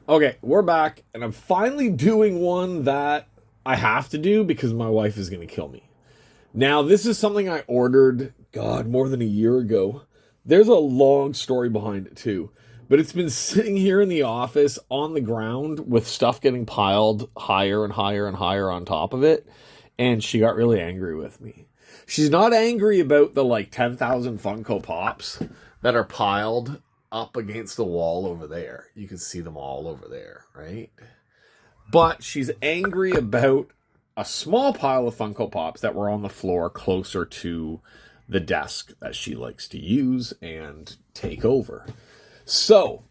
Okay, we're back, and I'm finally doing one that I have to do because my wife is going to kill me. Now, this is something I ordered, God, more than a year ago. There's a long story behind it, too. But it's been sitting here in the office on the ground with stuff getting piled higher and higher and higher on top of it. And she got really angry with me. She's not angry about the 10,000 Funko Pops that are piled up against the wall over there. You can see them all over there, right? But she's angry about a small pile of Funko Pops that were on the floor closer to the desk that she likes to use and take over. So,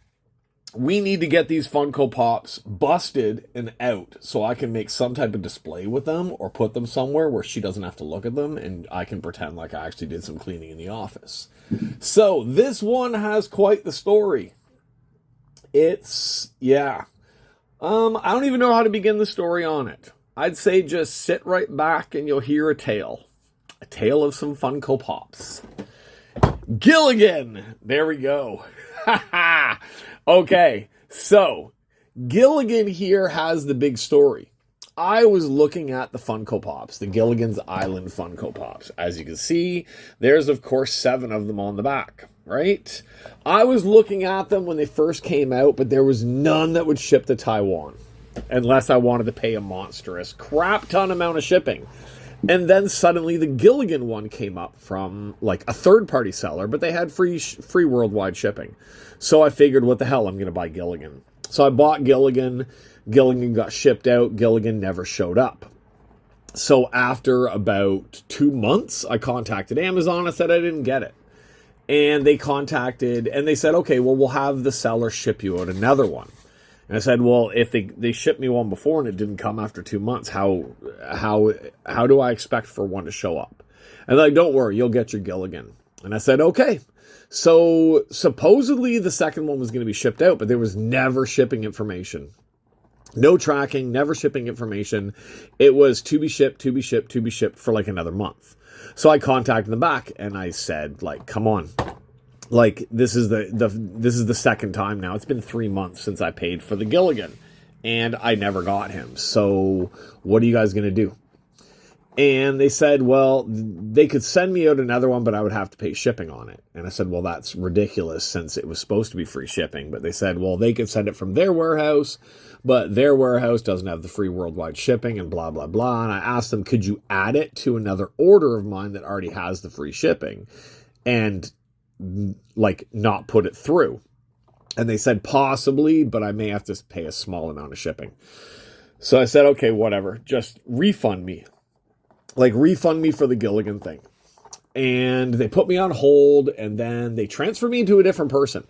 we need to get these Funko Pops busted and out so I can make some type of display with them or put them somewhere where she doesn't have to look at them and I can pretend like I actually did some cleaning in the office. So, this one has quite the story. I don't even know how to begin the story on it. I'd say just sit right back and you'll hear a tale. A tale of some Funko Pops. Gilligan! There we go. Okay, so Gilligan here has the big story. I was looking at the Funko Pops, the Gilligan's Island Funko Pops. As you can see, there's of course 7 of them on the back, right? I was looking at them when they first came out, but there was none that would ship to Taiwan unless I wanted to pay a monstrous crap ton amount of shipping. And then suddenly the Gilligan one came up from a third-party seller, but they had free worldwide shipping. So I figured, what the hell, I'm going to buy Gilligan. So I bought Gilligan. Gilligan got shipped out. Gilligan never showed up. So after about 2 months, I contacted Amazon. I said I didn't get it. And they said, okay, well, we'll have the seller ship you out another one. And I said, well, if they shipped me one before and it didn't come after 2 months, how do I expect for one to show up? And they're like, don't worry, you'll get your Gilligan. And I said, okay. So supposedly the second one was going to be shipped out, but there was never shipping information. No tracking, never shipping information. It was to be shipped for another month. So I contacted them back and I said, come on. This is the second time now. It's been 3 months since I paid for the Gilligan, and I never got him. So what are you guys going to do? And they said, well, they could send me out another one, but I would have to pay shipping on it. And I said, well, that's ridiculous since it was supposed to be free shipping. But they said, well, they could send it from their warehouse, but their warehouse doesn't have the free worldwide shipping and blah, blah, blah. And I asked them, could you add it to another order of mine that already has the free shipping and not put it through? And they said possibly, but I may have to pay a small amount of shipping. So I said, okay, whatever, just refund me. Refund me for the Gilligan thing. And they put me on hold, and then they transferred me to a different person.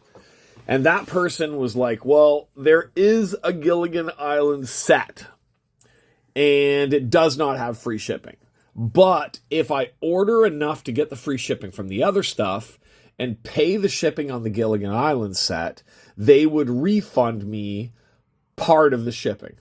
And that person was like, well, there is a Gilligan Island set, and it does not have free shipping. But if I order enough to get the free shipping from the other stuff and pay the shipping on the Gilligan Island set, they would refund me part of the shipping.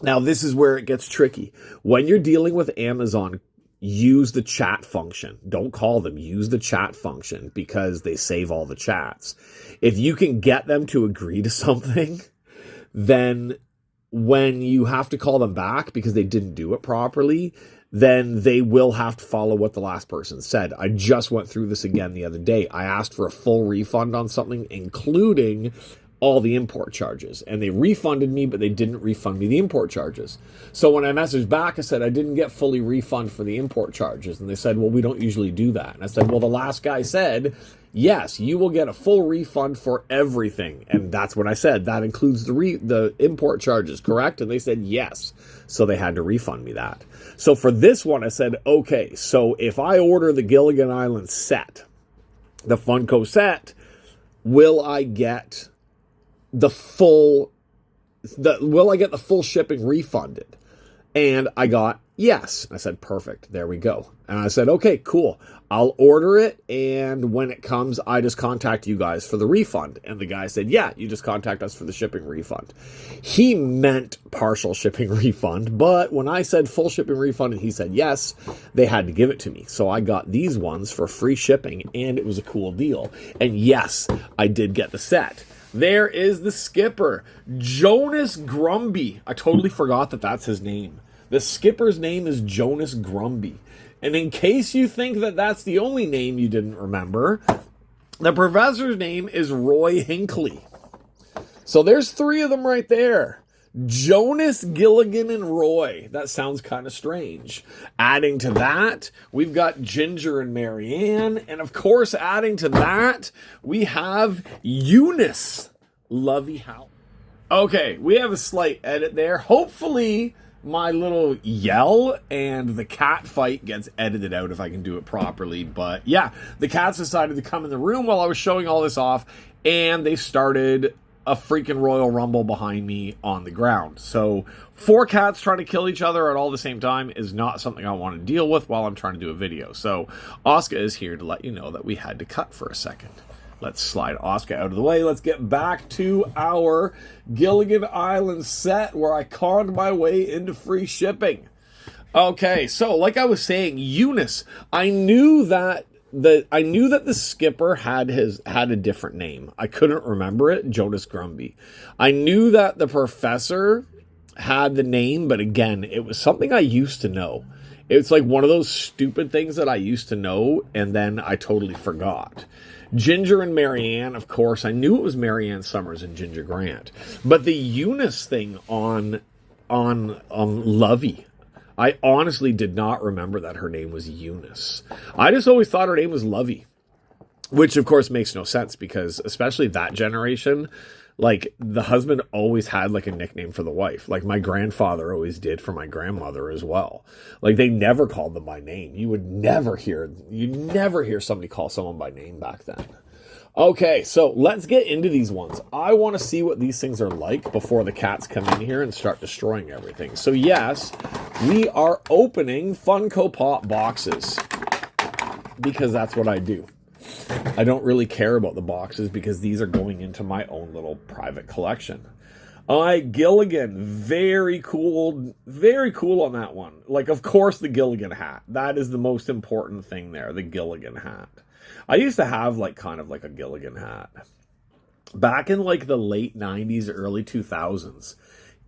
Now, this is where it gets tricky. When you're dealing with Amazon, use the chat function. Don't call them. Use the chat function because they save all the chats. If you can get them to agree to something, then when you have to call them back because they didn't do it properly, then they will have to follow what the last person said. I just went through this again the other day. I asked for a full refund on something, including all the import charges, and they refunded me, but they didn't refund me the import charges. So when I messaged back, I said I didn't get fully refund for the import charges, and they said, well, we don't usually do that. And I said, well, the last guy said, yes, you will get a full refund for everything. And that's what I said. That includes the import charges, correct? And they said yes. So they had to refund me that. So for this one, I said, okay, so if I order the Gilligan Island set, the Funko set, will I get the full shipping refunded? And I got yes. I said, perfect. There we go. And I said, okay, cool. I'll order it. And when it comes, I just contact you guys for the refund. And the guy said, yeah, you just contact us for the shipping refund. He meant partial shipping refund. But when I said full shipping refund and he said yes, they had to give it to me. So I got these ones for free shipping and it was a cool deal. And yes, I did get the set. There is the skipper, Jonas Grumby. I totally forgot that that's his name. The skipper's name is Jonas Grumby. And in case you think that that's the only name you didn't remember, the professor's name is Roy Hinckley. So there's 3 of them right there. Jonas, Gilligan, and Roy. That sounds kind of strange. Adding to that, we've got Ginger and Marianne. And of course, adding to that, we have Eunice, Lovey Howells. Okay, we have a slight edit there. Hopefully, my little yell and the cat fight gets edited out if I can do it properly. But yeah, the cats decided to come in the room while I was showing all this off, and they started a freaking Royal Rumble behind me on the ground. So 4 cats trying to kill each other at all the same time is not something I want to deal with while I'm trying to do a video. So Oscar is here to let you know that we had to cut for a second. Let's slide Oscar out of the way. Let's get back to our Gilligan Island set where I conned my way into free shipping. Okay, so like I was saying, Eunice, I knew that the skipper had a different name. I couldn't remember it, Jonas Grumby. I knew that the professor had the name, but again, it was something I used to know. It's like one of those stupid things that I used to know, and then I totally forgot. Ginger and Marianne, of course, I knew it was Marianne Summers and Ginger Grant. But the Eunice thing on Lovey, I honestly did not remember that her name was Eunice. I just always thought her name was Lovey, which of course makes no sense because especially that generation, like the husband always had like a nickname for the wife. Like my grandfather always did for my grandmother as well. Like they never called them by name. You'd never hear somebody call someone by name back then. Okay, so let's get into these ones. I want to see what these things are like before the cats come in here and start destroying everything. So yes, we are opening Funko Pop boxes because that's what I do. I don't really care about the boxes because these are going into my own little private collection. Gilligan, very cool on that one. Like, of course, the Gilligan hat. That is the most important thing there, the Gilligan hat. I used to have like kind of like a Gilligan hat back in like the late 90s, early 2000s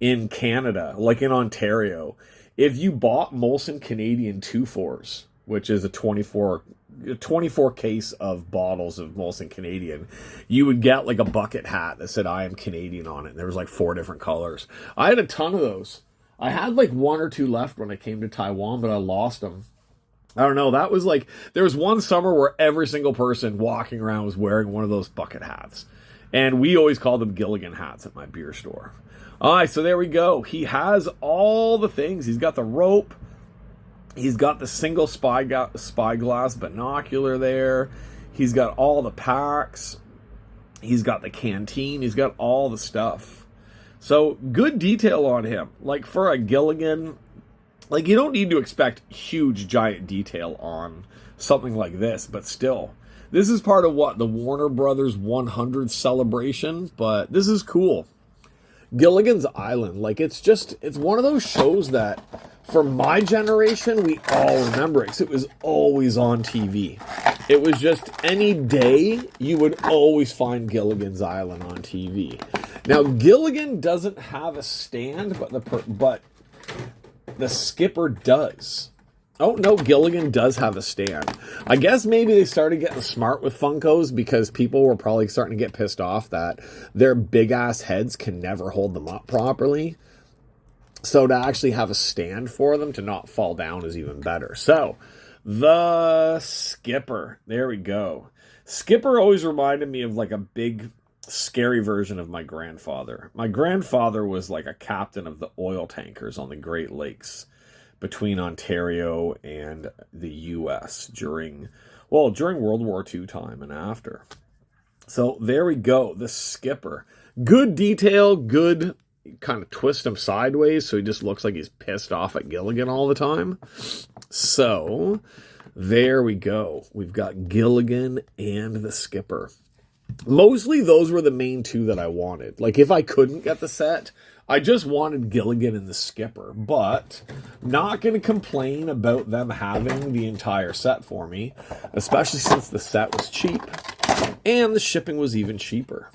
in Canada, like in Ontario. If you bought Molson Canadian 2-4s, which is a 24 case of bottles of Molson Canadian, you would get like a bucket hat that said I am Canadian on it. And there was like 4 different colors. I had a ton of those. I had like 1 or 2 left when I came to Taiwan, but I lost them. I don't know. That was like, there was one summer where every single person walking around was wearing one of those bucket hats. And we always called them Gilligan hats at my beer store. All right, so there we go. He has all the things. He's got the rope. He's got the single spyglass binocular there. He's got all the packs. He's got the canteen. He's got all the stuff. So good detail on him. Like for a Gilligan, like you don't need to expect huge giant detail on something like this, but still. This is part of what? The Warner Brothers 100 celebration, but this is cool. Gilligan's Island, like it's one of those shows that for my generation, we all remember it because it was always on TV. It was just any day you would always find Gilligan's Island on TV. Now, Gilligan doesn't have a stand, but the skipper does. Oh, no, Gilligan does have a stand. I guess maybe they started getting smart with Funkos because people were probably starting to get pissed off that their big-ass heads can never hold them up properly. So to actually have a stand for them to not fall down is even better. So, the skipper. There we go. Skipper always reminded me of like a big, scary version of my grandfather. My grandfather was like a captain of the oil tankers on the Great Lakes between Ontario and the U.S. during World War II time and after. So there we go, the skipper. Good detail, good kind of twist him sideways so he just looks like he's pissed off at Gilligan all the time. So there we go. We've got Gilligan and the skipper. Mostly those were the main 2 that I wanted. Like if I couldn't get the set, I just wanted Gilligan and the skipper, but not going to complain about them having the entire set for me, especially since the set was cheap and the shipping was even cheaper.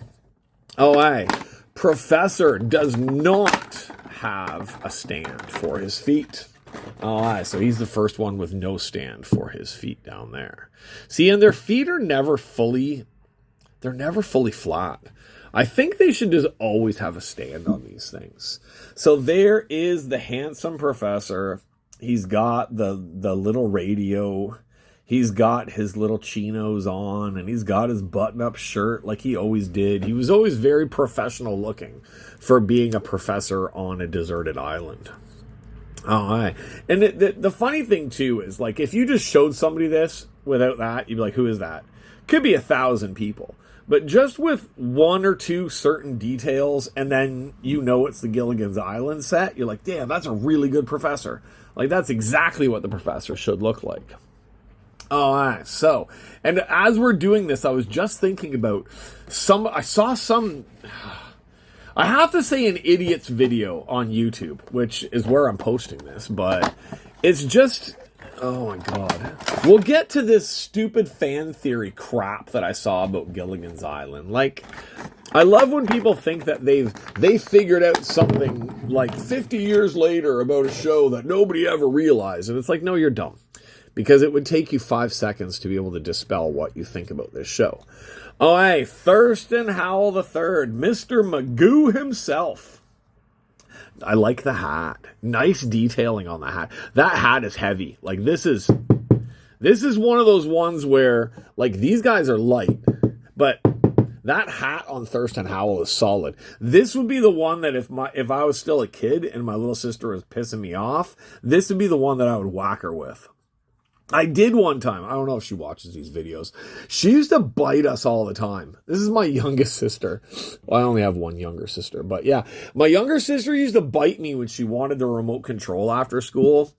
Oh, hey, Professor does not have a stand for his feet. Oh, so he's the first one with no stand for his feet down there. See, and their feet are they're never fully flat. I think they should just always have a stand on these things. So there is the handsome professor. He's got the little radio. He's got his little chinos on, and he's got his button-up shirt like he always did. He was always very professional looking for being a professor on a deserted island. Oh, right. And the funny thing, too, is, like, if you just showed somebody this without that, you'd be like, who is that? Could be 1,000 people. But just with one or two certain details, and then you know it's the Gilligan's Island set, you're like, damn, that's a really good professor. Like, that's exactly what the professor should look like. All right, so, and as we're doing this, I was just thinking about I have to say an idiot's video on YouTube, which is where I'm posting this, but it's just, oh my god. We'll get to this stupid fan theory crap that I saw about Gilligan's Island. Like, I love when people think that they figured out something like 50 years later about a show that nobody ever realized. And it's like, no, you're dumb. Because it would take you 5 seconds to be able to dispel what you think about this show. Oh, hey, Thurston Howell III, Mr. Magoo himself. I like the hat. Nice detailing on the hat. That hat is heavy. Like, this is one of those ones where, like, these guys are light, but that hat on Thurston Howell is solid. This would be the one that if I was still a kid and my little sister was pissing me off, this would be the one that I would whack her with. I did one time. I don't know if she watches these videos. She used to bite us all the time. This is my youngest sister. Well, I only have one younger sister, but yeah. My younger sister used to bite me when she wanted the remote control after school.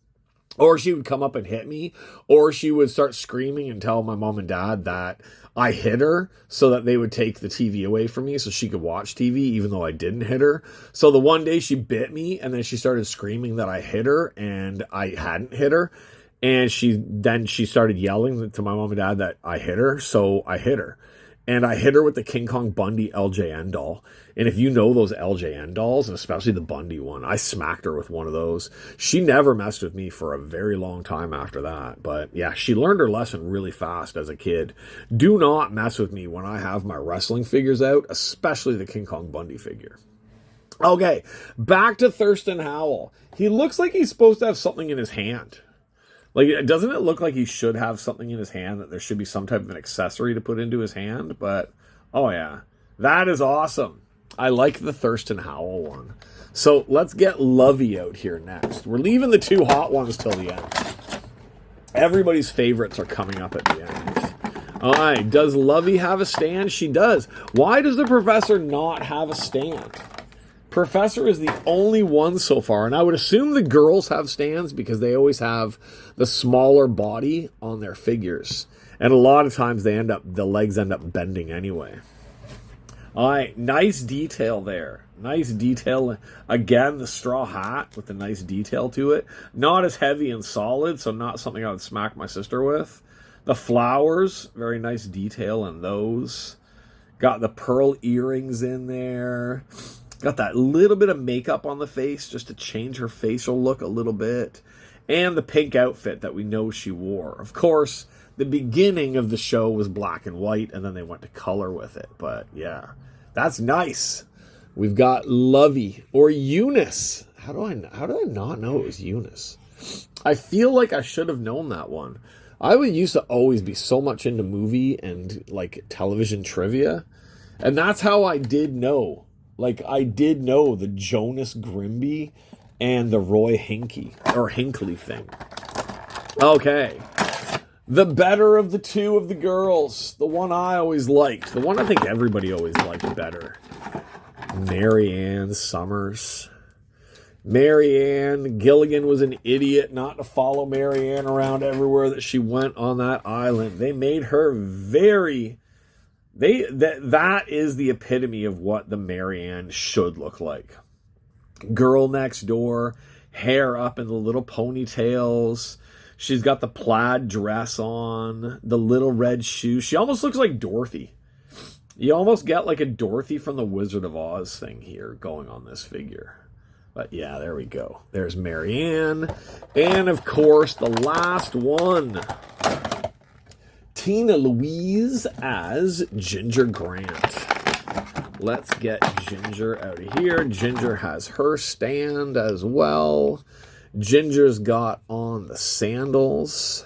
Or she would come up and hit me. Or she would start screaming and tell my mom and dad that I hit her so that they would take the TV away from me so she could watch TV even though I didn't hit her. So the one day she bit me and then she started screaming that I hit her and I hadn't hit her. And she started yelling to my mom and dad that I hit her, so I hit her. And I hit her with the King Kong Bundy LJN doll. And if you know those LJN dolls, and especially the Bundy one, I smacked her with one of those. She never messed with me for a very long time after that. But yeah, she learned her lesson really fast as a kid. Do not mess with me when I have my wrestling figures out, especially the King Kong Bundy figure. Okay, back to Thurston Howell. He looks like he's supposed to have something in his hand. Like, doesn't it look like he should have something in his hand, that there should be some type of an accessory to put into his hand? But, oh yeah, that is awesome. I like the Thurston Howell one. So let's get Lovey out here next. We're leaving the two hot ones till the end. Everybody's favorites are coming up at the end. All right, does Lovey have a stand? She does. Why does the professor not have a stand? Professor is the only one so far, and I would assume the girls have stands because they always have the smaller body on their figures. And a lot of times the legs end up bending anyway. All right, nice detail there. Nice detail. Again, the straw hat with a nice detail to it. Not as heavy and solid, so not something I would smack my sister with. The flowers, very nice detail in those. Got the pearl earrings in there. Got that little bit of makeup on the face just to change her facial look a little bit. And the pink outfit that we know she wore. Of course, the beginning of the show was black and white, and then they went to color with it. But yeah, that's nice. We've got Lovey, or Eunice. How do I not know it was Eunice? I feel like I should have known that one. I used to always be so much into movie and like television trivia. And that's how I did know. Like, I did know the Jonas Grimby and the Roy Hinckley thing. Okay. The better of the two of the girls. The one I always liked. The one I think everybody always liked better. Mary Ann Summers. Mary Ann. Gilligan was an idiot not to follow Mary Ann around everywhere that she went on that island. They made her very... That is the epitome of what the Mary Ann should look like. Girl next door, hair up in the little ponytails. She's got the plaid dress on, the little red shoes. She almost looks like Dorothy. You almost get like a Dorothy from the Wizard of Oz thing here going on this figure. But yeah, there we go. There's Marianne. And of course, the last one. Tina Louise as Ginger Grant. Let's get Ginger out of here. Ginger has her stand as well. Ginger's got on the sandals.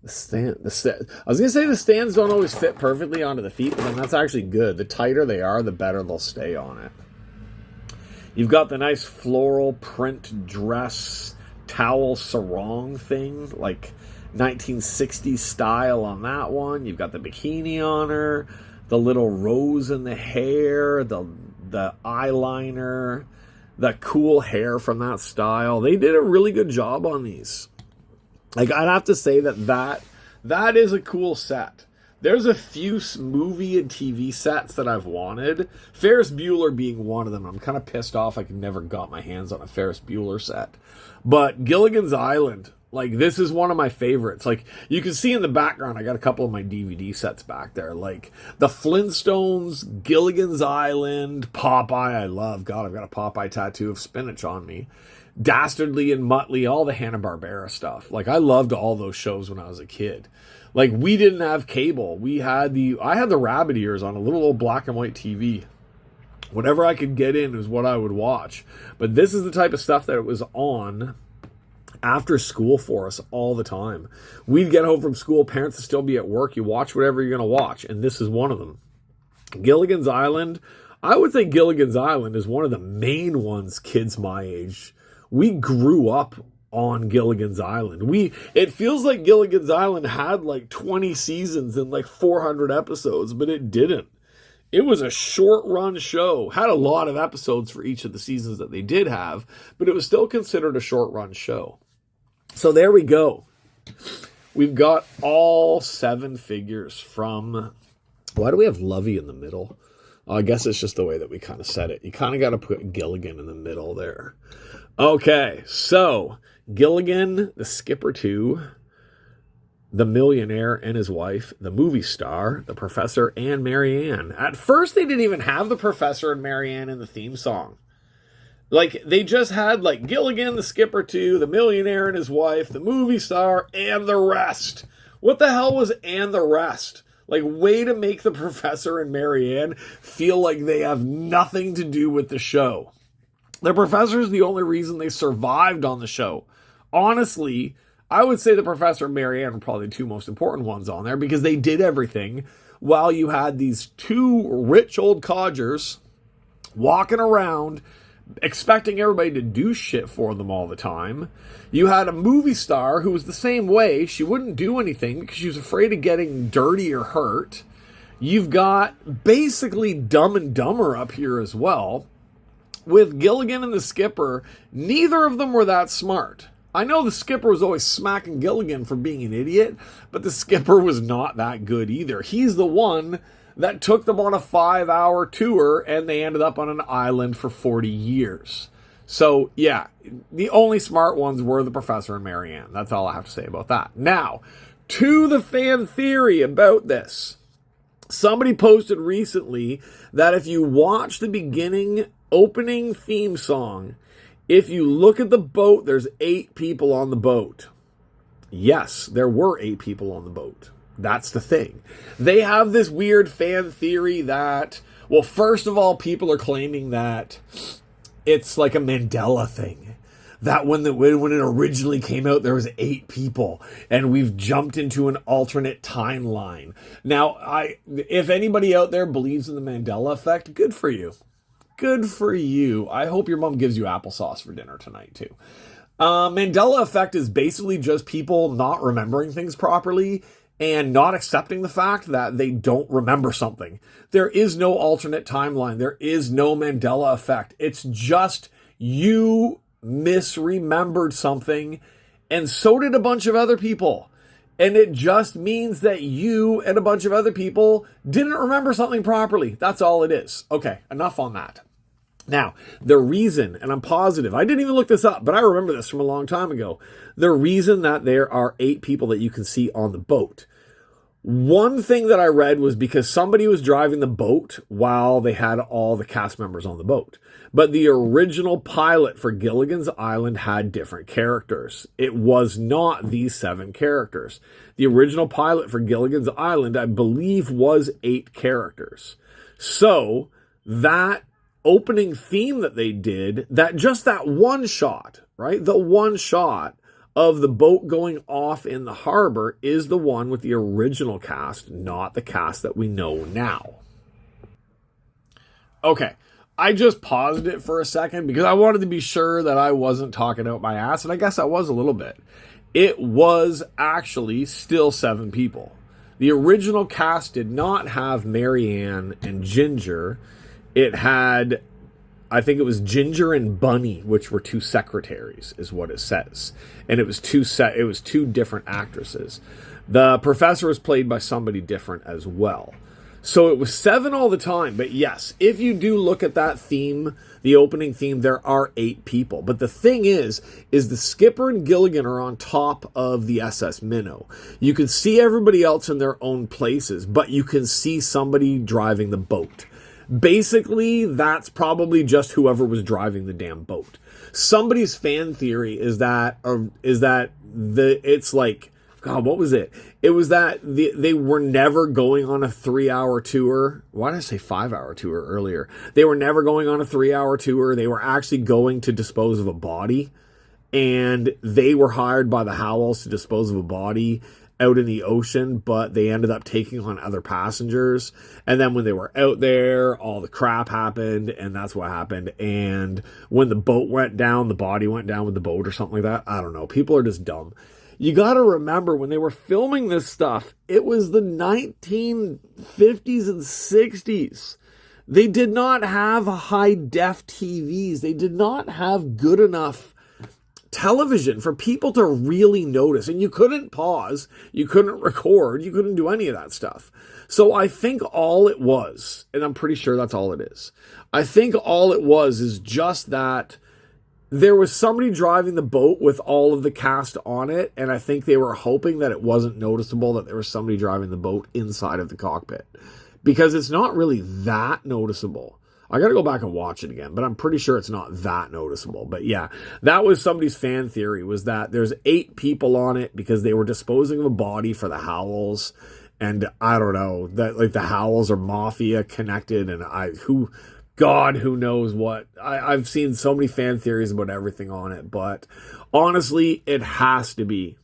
I was going to say the stands don't always fit perfectly onto the feet, but then that's actually good. The tighter they are, the better they'll stay on it. You've got the nice floral print dress towel sarong thing, like 1960s style on that one. You've got the bikini on her, the little rose in the hair, the eyeliner, the cool hair from that style. They did a really good job on these. Like, I'd have to say that is a cool set. There's a few movie and TV sets that I've wanted. Ferris Bueller being one of them. I'm kind of pissed off I could never got my hands on a Ferris Bueller set. But Gilligan's Island, like, this is one of my favorites. Like, you can see in the background, I got a couple of my DVD sets back there. Like, the Flintstones, Gilligan's Island, Popeye, I love. God, I've got a Popeye tattoo of spinach on me. Dastardly and Muttley, all the Hanna-Barbera stuff. Like, I loved all those shows when I was a kid. Like, we didn't have cable. I had the rabbit ears on a little old black and white TV. Whatever I could get in is what I would watch. But this is the type of stuff that it was on after school for us all the time. We'd get home from school, parents would still be at work. You watch whatever you're going to watch, and this is one of them. Gilligan's Island, I would say Gilligan's Island is one of the main ones kids my age. We grew up on Gilligan's Island. It feels like Gilligan's Island had like 20 seasons and like 400 episodes, but it didn't. It was a short run show. Had a lot of episodes for each of the seasons that they did have, but it was still considered a short run show. So there we go. We've got all 7 figures from... Why do we have Lovey in the middle? I guess it's just the way that we kind of said it. You kind of got to put Gilligan in the middle there. Okay, so Gilligan, the Skipper 2, the millionaire and his wife, the movie star, the professor, and Marianne. At first, they didn't even have the professor and Marianne in the theme song. Like, they just had, like, Gilligan, the Skipper 2, the millionaire and his wife, the movie star, and the rest. What the hell was "and the rest"? Like, way to make the professor and Marianne feel like they have nothing to do with the show. The professor is the only reason they survived on the show. Honestly, I would say the professor and Marianne are probably the 2 most important ones on there because they did everything while you had these 2 rich old codgers walking around expecting everybody to do shit for them all the time. You had a movie star who was the same way. She wouldn't do anything because she was afraid of getting dirty or hurt. You've got basically Dumb and Dumber up here as well. With Gilligan and the Skipper, neither of them were that smart. I know the Skipper was always smacking Gilligan for being an idiot, but the Skipper was not that good either. He's the one that took them on a 5-hour tour, and they ended up on an island for 40 years. So, yeah, the only smart ones were the professor and Marianne. That's all I have to say about that. Now, to the fan theory about this. Somebody posted recently that if you watch the beginning opening theme song, if you look at the boat, there's 8 people on the boat. Yes, there were 8 people on the boat. That's the thing. They have this weird fan theory that, well, first of all, people are claiming that it's like a Mandela thing. That when it originally came out, there was 8 people, and we've jumped into an alternate timeline. Now, if anybody out there believes in the Mandela effect, good for you. Good for you. I hope your mom gives you applesauce for dinner tonight, too. Mandela effect is basically just people not remembering things properly and not accepting the fact that they don't remember something. There is no alternate timeline. There is no Mandela effect. It's just you misremembered something, and so did a bunch of other people. And it just means that you and a bunch of other people didn't remember something properly. That's all it is. Okay, enough on that. Now, the reason, and I'm positive, I didn't even look this up, but I remember this from a long time ago. The reason that there are 8 people that you can see on the boat. One thing that I read was because somebody was driving the boat while they had all the cast members on the boat. But the original pilot for Gilligan's Island had different characters. It was not these 7 characters. The original pilot for Gilligan's Island, I believe, was 8 characters. So that opening theme that they did, that one shot, right? The one shot of the boat going off in the harbor is the one with the original cast, not the cast that we know now. Okay, I just paused it for a second because I wanted to be sure that I wasn't talking out my ass, and I guess I was a little bit. It was actually still 7 people. The original cast did not have Mary Ann and Ginger. It had, I think it was Ginger and Bunny, which were 2 secretaries, is what it says. And it was 2 different actresses. The professor was played by somebody different as well. So it was 7 all the time. But yes, if you do look at that theme, the opening theme, there are 8 people. But the thing is the skipper and Gilligan are on top of the SS Minnow. You can see everybody else in their own places, but you can see somebody driving the boat. Basically, that's probably just whoever was driving the damn boat. Somebody's fan theory is that it's like, God, what was it? It was that they were never going on a 3-hour tour. Why did I say 5-hour tour earlier? They were never going on a 3-hour tour. They were actually going to dispose of a body, and they were hired by the Howells to dispose of a body out in the ocean, but they ended up taking on other passengers. And then when they were out there, all the crap happened, and that's what happened. And when the boat went down, the body went down with the boat or something like that. I don't know. People are just dumb. You got to remember, when they were filming this stuff, it was the 1950s and 60s. They did not have high-def TVs. They did not have good enough television for people to really notice. And you couldn't pause, you couldn't record, you couldn't do any of that stuff. So I think all it was, and I'm pretty sure that's all it is, I think all it was is just that there was somebody driving the boat with all of the cast on it, and I think they were hoping that it wasn't noticeable that there was somebody driving the boat inside of the cockpit, because it's not really that noticeable. I got to go back and watch it again, but I'm pretty sure it's not that noticeable. But yeah, that was somebody's fan theory, was that there's 8 people on it because they were disposing of a body for the Howells. And I don't know, that like the Howells are mafia connected, and who knows what. I've seen so many fan theories about everything on it, but honestly, it has to be.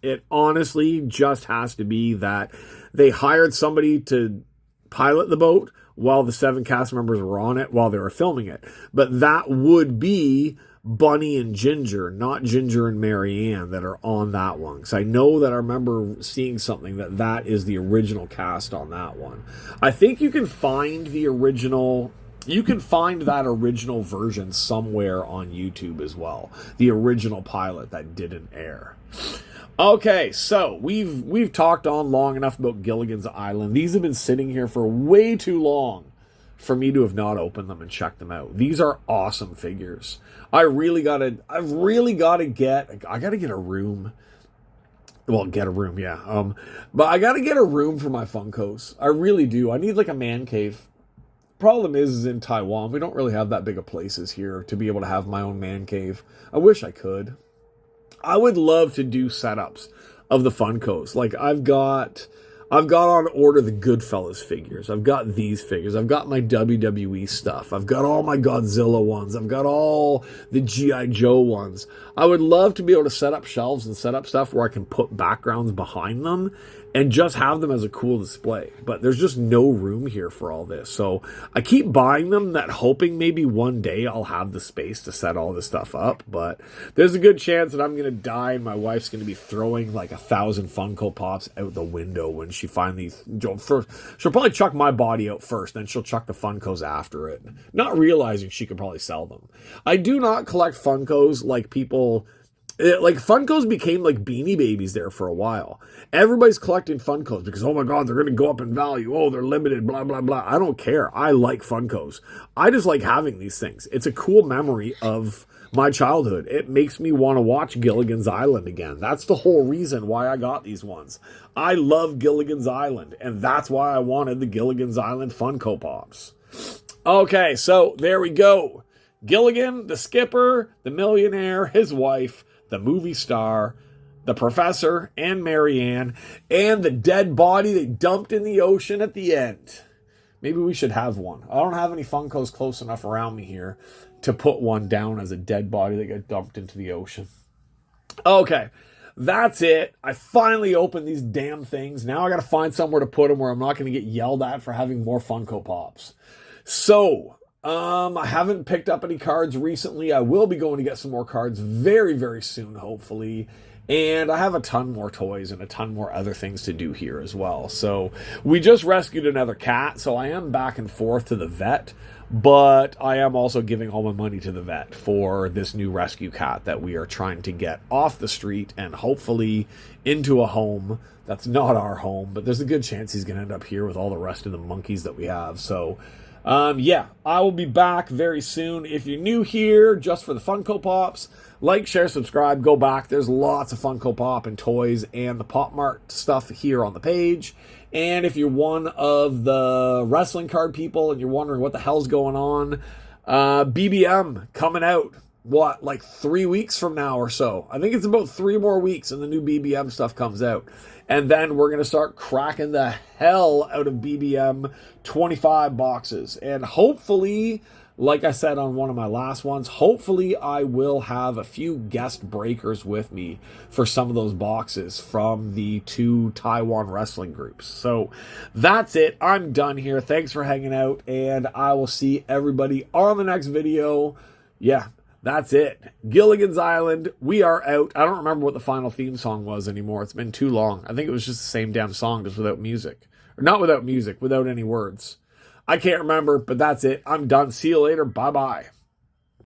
It honestly just has to be that they hired somebody to pilot the boat while the 7 cast members were on it while they were filming it. But that would be Bunny and Ginger, not Ginger and Mary Ann, that are on that one. Because I know that I remember seeing something that is the original cast on that one. I think you can find the original... You can find that original version somewhere on YouTube as well. The original pilot that didn't air. Okay, so we've talked on long enough about Gilligan's Island. These have been sitting here for way too long for me to have not opened them and checked them out. These are awesome figures. I gotta get a room. Well, get a room, yeah. But I gotta get a room for my Funkos. I really do. I need like a man cave. Problem is in Taiwan, we don't really have that big of places here to be able to have my own man cave. I wish I could. I would love to do setups of the Funkos. Like I've got on order the Goodfellas figures. I've got these figures. I've got my WWE stuff. I've got all my Godzilla ones. I've got all the G.I. Joe ones. I would love to be able to set up shelves and set up stuff where I can put backgrounds behind them and just have them as a cool display. But there's just no room here for all this. So I keep buying them, hoping maybe one day I'll have the space to set all this stuff up. But there's a good chance that I'm going to die and my wife's going to be throwing like 1,000 Funko Pops out the window when she finally... First, she'll probably chuck my body out first, then she'll chuck the Funkos after it. Not realizing she could probably sell them. I do not collect Funkos like people Like Funkos became like Beanie Babies there for a while. Everybody's collecting Funkos because, oh my God, they're going to go up in value. Oh, they're limited, blah, blah, blah. I don't care. I like Funkos. I just like having these things. It's a cool memory of my childhood. It makes me want to watch Gilligan's Island again. That's the whole reason why I got these ones. I love Gilligan's Island, and that's why I wanted the Gilligan's Island Funko Pops. Okay, so there we go. Gilligan, the skipper, the millionaire, his wife, the movie star, the professor, and Marianne, and the dead body they dumped in the ocean at the end. Maybe we should have one. I don't have any Funkos close enough around me here to put one down as a dead body that got dumped into the ocean. Okay, that's it. I finally opened these damn things. Now I got to find somewhere to put them where I'm not going to get yelled at for having more Funko Pops. So, I haven't picked up any cards recently. I will be going to get some more cards very, very soon, hopefully. And I have a ton more toys and a ton more other things to do here as well. So we just rescued another cat, so I am back and forth to the vet. But I am also giving all my money to the vet for this new rescue cat that we are trying to get off the street and hopefully into a home that's not our home. But there's a good chance he's going to end up here with all the rest of the monkeys that we have. So yeah, I will be back very soon. If you're new here, just for the Funko Pops, like, share, subscribe, go back. There's lots of Funko Pop and toys and the Pop Mart stuff here on the page. And if you're one of the wrestling card people and you're wondering what the hell's going on, BBM coming out, what, like 3 weeks from now or so. I think it's about 3 more weeks and the new BBM stuff comes out. And then we're going to start cracking the hell out of BBM 25 boxes. And hopefully, like I said on one of my last ones, hopefully I will have a few guest breakers with me for some of those boxes from the 2 Taiwan wrestling groups. So that's it. I'm done here. Thanks for hanging out, and I will see everybody on the next video. Yeah. That's it. Gilligan's Island. We are out. I don't remember what the final theme song was anymore. It's been too long. I think it was just the same damn song, just without music. Or not without music, without any words. I can't remember, but that's it. I'm done. See you later. Bye-bye.